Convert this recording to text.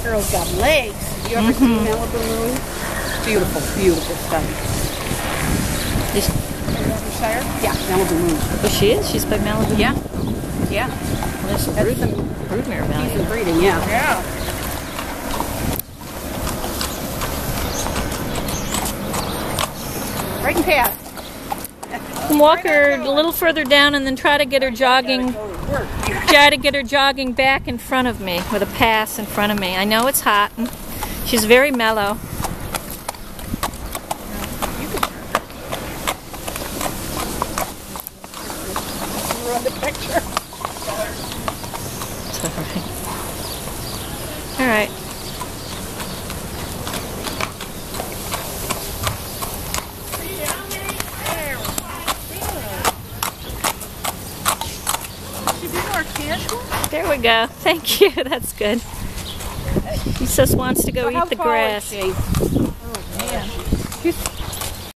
girl's got legs. You ever seen Malibu Moon? Beautiful, beautiful stuff. Shire? Yeah, Malibu Moon. Oh, she is? She's by Malibu? Yeah. Yeah. Well, there's some broodmare value. Decent breeding, yeah. Yeah. Right in path. You can walk her a little further down and then try to get her jogging. Try to get her jogging back in front of me with a pass in front of me. I know it's hot. And she's very mellow. Run the picture. It's all right. All right. There we go. Thank you. That's good. He just wants to go eat the grass. How tall is she?